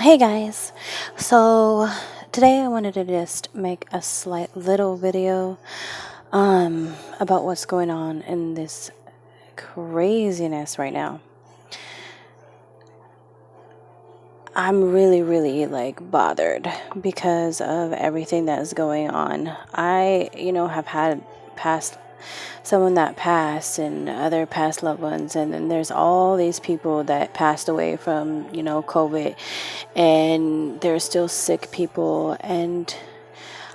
Hey guys, so today I wanted to just make a slight little video about what's going on in this craziness right now. I'm really like bothered because of everything that is going on. I have had past someone that passed and other past loved ones, and then there's all these people that passed away from COVID, and there's still sick people. And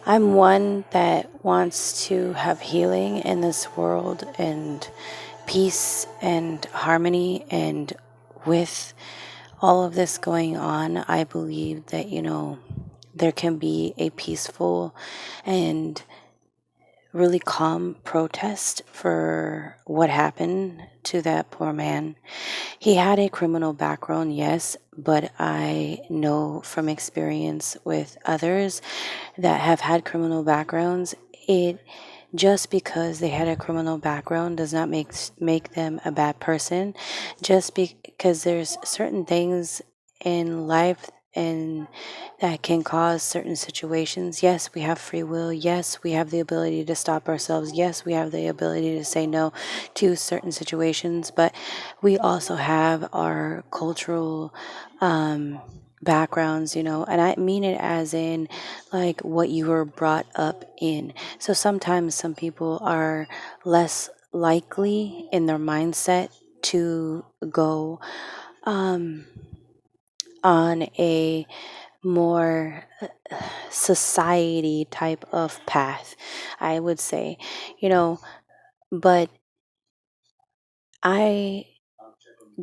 I'm one that wants to have healing in this world and peace and harmony. And with all of this going on, I believe that, there can be a peaceful and really calm protest for what happened to that poor man. He had a criminal background, yes, but I know from experience with others that have had criminal backgrounds, it just because they had a criminal background does not make them a bad person. Just because there's certain things in life and that can cause certain situations. Yes, we have free will. Yes, we have the ability to stop ourselves. Yes, we have the ability to say no to certain situations, but we also have our cultural backgrounds, and I mean it as in like what you were brought up in. So sometimes some people are less likely in their mindset to go um, on a more society type of path, I would say, you know, but I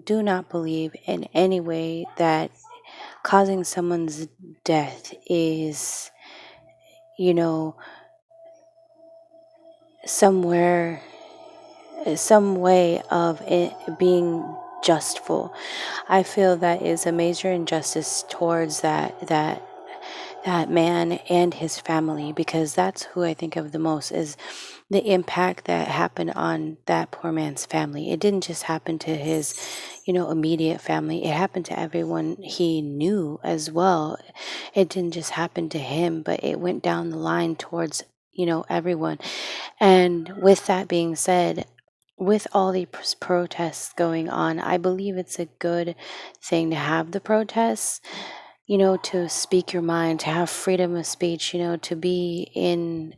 do not believe in any way that causing someone's death is, you know, somewhere, some way of it being justful. I feel that is a major injustice towards that man and his family, because that's who I think of the most, is the impact that happened on that poor man's family. It didn't just happen to his, immediate family. It happened to everyone he knew as well. It didn't just happen to him, but it went down the line towards, everyone. And with that being said, with all the protests going on, I believe it's a good thing to have the protests, to speak your mind, to have freedom of speech, to be in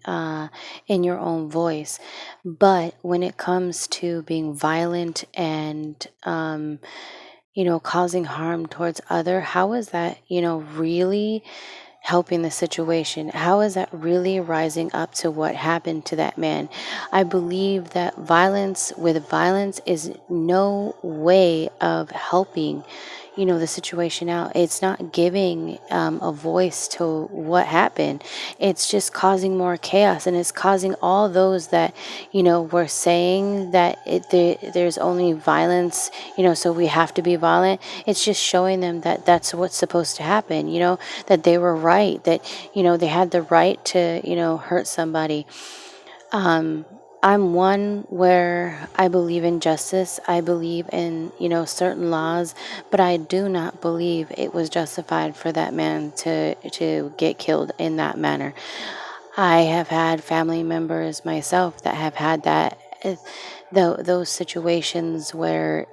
your own voice. But when it comes to being violent and causing harm towards other, how is that, really helping the situation? How is that really rising up to what happened to that man? I believe that violence with violence is no way of helping, the situation out. It's not giving a voice to what happened. It's just causing more chaos, and it's causing all those that, were saying that there's only violence, so we have to be violent. It's just showing them that that's what's supposed to happen, that they were right, that, they had the right to, hurt somebody. Um, I'm one where I believe in justice. I believe in, certain laws, but I do not believe it was justified for that man to get killed in that manner. I have had family members myself that have had that, those situations where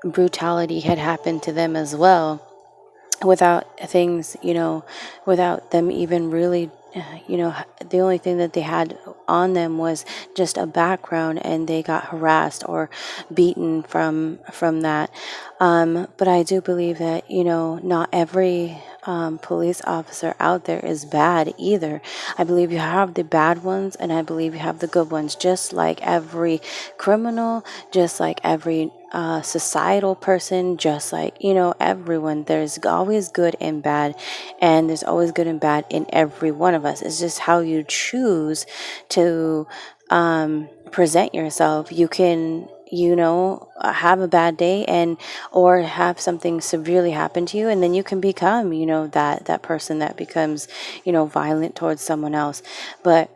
brutality had happened to them as well, without things, without them even really, the only thing that they had on them was just a background, and they got harassed or beaten from that. But I do believe that, not every police officer out there is bad either. I believe you have the bad ones, and I believe you have the good ones, just like every criminal, just like every societal person, just like, everyone. There's always good and bad, and there's always good and bad in every one of us. It's just how you choose to present yourself. You can, have a bad day, and or have something severely happen to you, and then you can become, that person that becomes, violent towards someone else. But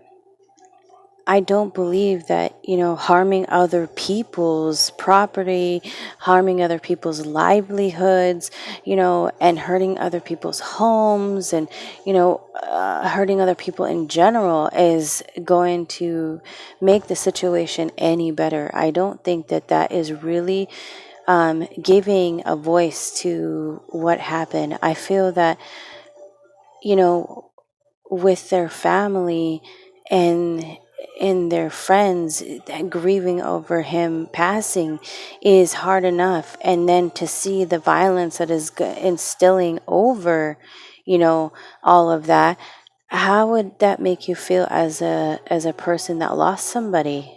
I don't believe that, harming other people's property, harming other people's livelihoods, and hurting other people's homes and, hurting other people in general is going to make the situation any better. I don't think that that is really giving a voice to what happened. I feel that, you know, with their family and their friends, grieving over him passing is hard enough, and then to see the violence that is instilling over, all of that, how would that make you feel as a person that lost somebody?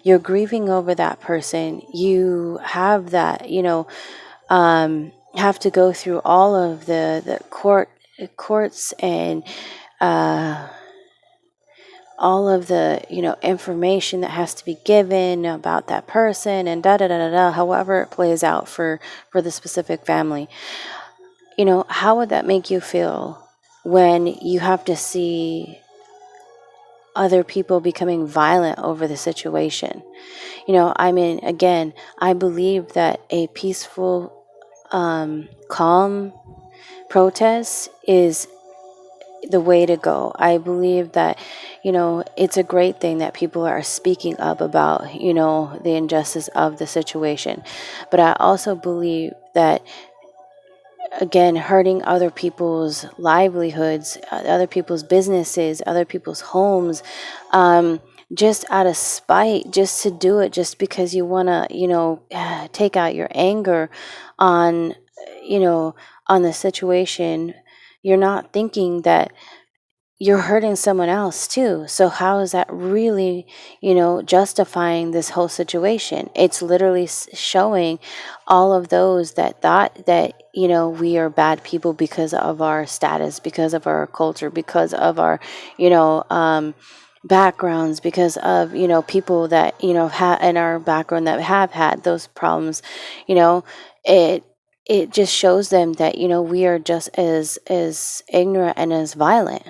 You're grieving over that person. You have that, have to go through all of the courts and uh, all of the information that has to be given about that person and da da da da da. However it plays out for the specific family, how would that make you feel when you have to see other people becoming violent over the situation? I mean, again, I believe that a peaceful, calm protest is the way to go. I believe that, it's a great thing that people are speaking up about, the injustice of the situation. But I also believe that, again, hurting other people's livelihoods, other people's businesses, other people's homes, just out of spite, just to do it, just because you want to, take out your anger on, you know, on the situation. You're not thinking that you're hurting someone else too. So how is that really, justifying this whole situation? It's literally showing all of those that thought that, we are bad people because of our status, because of our culture, because of our, backgrounds, because of, people that, in our background that have had those problems, you know, it it just shows them that, we are just as ignorant and as violent.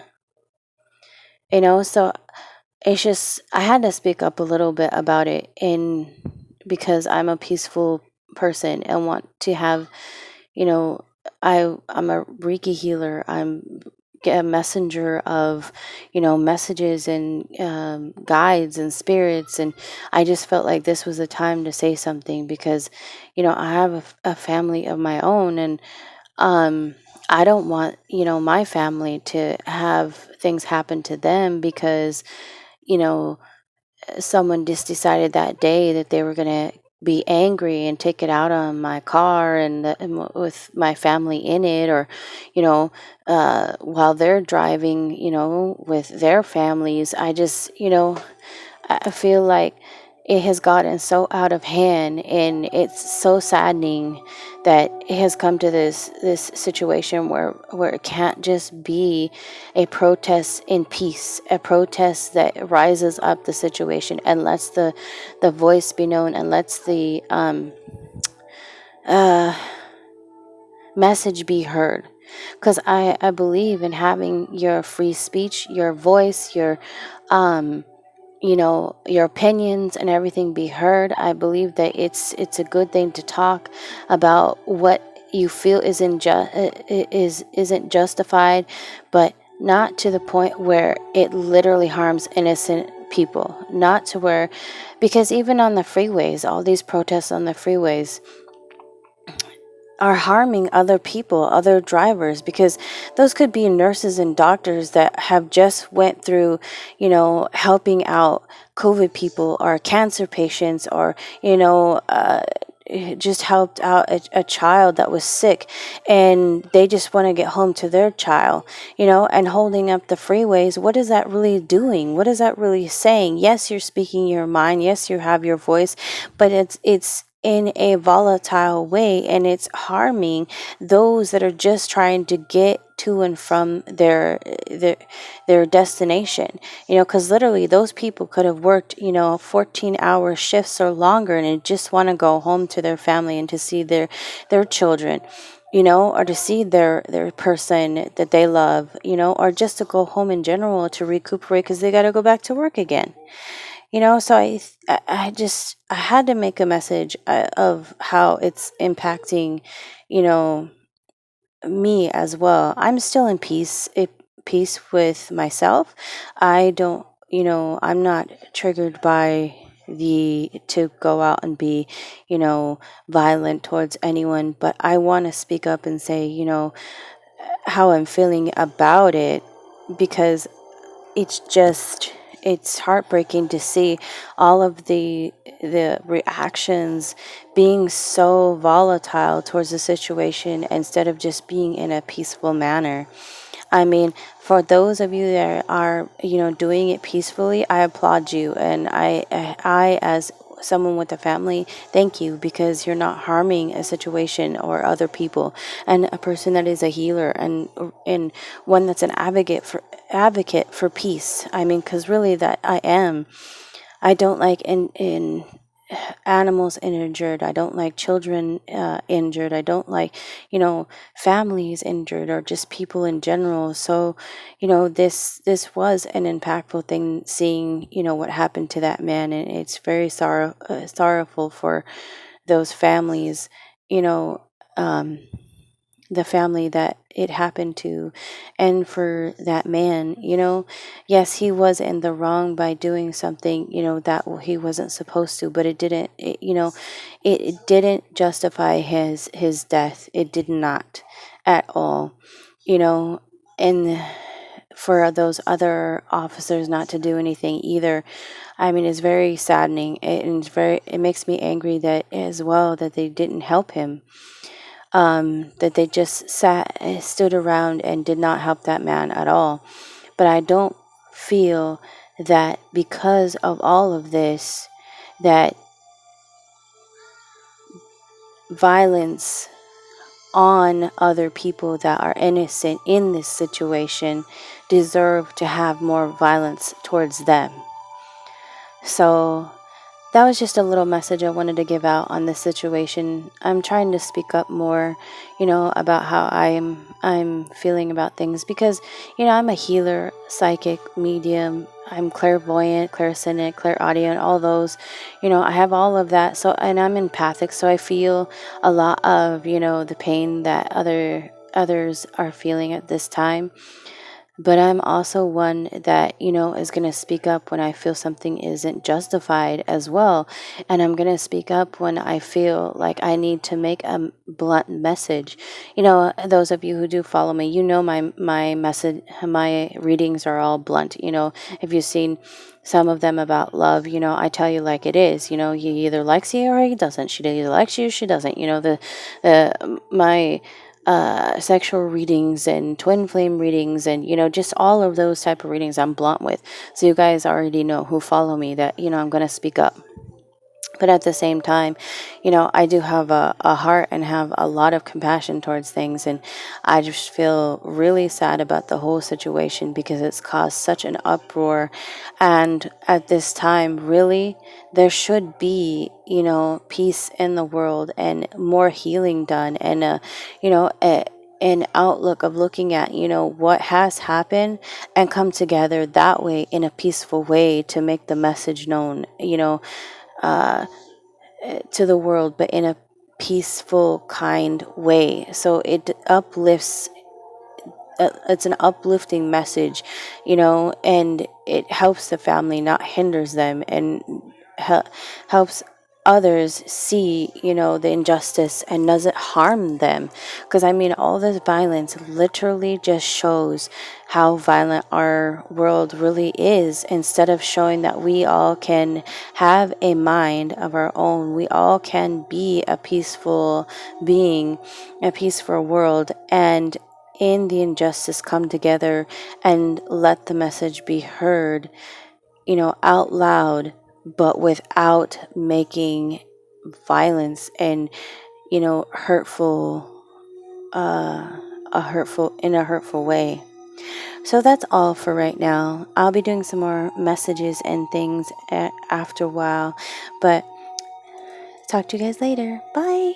So it's just, I had to speak up a little bit about it, in because I'm a peaceful person and want to have, you know I'm a Reiki healer. I'm a messenger of, messages and guides and spirits, and I just felt like this was a time to say something, because I have a family of my own, and um, I don't want, my family to have things happen to them because, you know, someone just decided that day that they were going to be angry and take it out on my car with my family in it, or, while they're driving, with their families. I feel like it has gotten so out of hand, and it's so saddening that it has come to this situation where it can't just be a protest in peace, a protest that rises up the situation and lets the voice be known, and lets the uh, message be heard. Because I believe in having your free speech, your voice, um, your opinions and everything be heard. I believe that it's a good thing to talk about what you feel isn't justified, but not to the point where it literally harms innocent people. Not to where, because even on the freeways, all these protests on the freeways are harming other people, other drivers, because those could be nurses and doctors that have just went through, helping out COVID people or cancer patients, or, just helped out a child that was sick, and they just want to get home to their child, and holding up the freeways. What is that really doing? What is that really saying? Yes, you're speaking your mind. Yes, you have your voice, but it's in a volatile way, and it's harming those that are just trying to get to and from their destination, because literally those people could have worked 14-hour shifts or longer, and they just want to go home to their family and to see their children, or to see their person that they love, or just to go home in general to recuperate because they got to go back to work again. So I had to make a message of how it's impacting, you know, me as well. I'm still in peace with myself. I don't, I'm not triggered by the to go out and be, violent towards anyone, but I want to speak up and say, how I'm feeling about it, because it's just it's heartbreaking to see all of the reactions being so volatile towards the situation instead of just being in a peaceful manner. I mean, for those of you that are, doing it peacefully, I applaud you. And I, as someone with a family, thank you, because you're not harming a situation or other people. And a person that is a healer and one that's an advocate for peace. I mean, because really that I am. I don't like in animals injured. I don't like children injured. I don't like, families injured, or just people in general. So, this was an impactful thing, seeing, what happened to that man, and it's very sorrowful for those families. You know, um, the family that it happened to, and for that man, yes, he was in the wrong by doing something, that he wasn't supposed to, but it didn't justify his death. It did not at all. you know and for those other officers not to do anything either, I mean, it's very saddening, and it makes me angry that as well that they didn't help him, that they just stood around and did not help that man at all. But I don't feel that because of all of this, that violence on other people that are innocent in this situation deserve to have more violence towards them. So that was just a little message I wanted to give out on this situation. I'm trying to speak up more, about how I'm feeling about things, because, I'm a healer, psychic, medium. I'm clairvoyant, clairsentient, clairaudient, all those. I have all of that. So, and I'm empathic, so I feel a lot of, the pain that others are feeling at this time. But I'm also one that, is going to speak up when I feel something isn't justified as well. And I'm going to speak up when I feel like I need to make a blunt message. Those of you who do follow me, my message, my readings are all blunt. If you've seen some of them about love, I tell you like it is. He either likes you or he doesn't. She either likes you, she doesn't. My sexual readings and twin flame readings, and just all of those type of readings I'm blunt with. So you guys already know, who follow me, that I'm going to speak up. But at the same time, I do have a heart and have a lot of compassion towards things. And I just feel really sad about the whole situation because it's caused such an uproar. And at this time, really, there should be, peace in the world and more healing done, and, an outlook of looking at, what has happened, and come together that way in a peaceful way to make the message known, uh, to the world, but in a peaceful, kind way. So it uplifts. It's an uplifting message, and it helps the family, not hinders them, and helps others see, the injustice, and doesn't harm them. Because I mean, all this violence literally just shows how violent our world really is, instead of showing that we all can have a mind of our own. We all can be a peaceful being, a peaceful world, and in the injustice come together and let the message be heard, out loud, but without making violence and, hurtful, in a hurtful way. So that's all for right now. I'll be doing some more messages and things after a while, but talk to you guys later. Bye.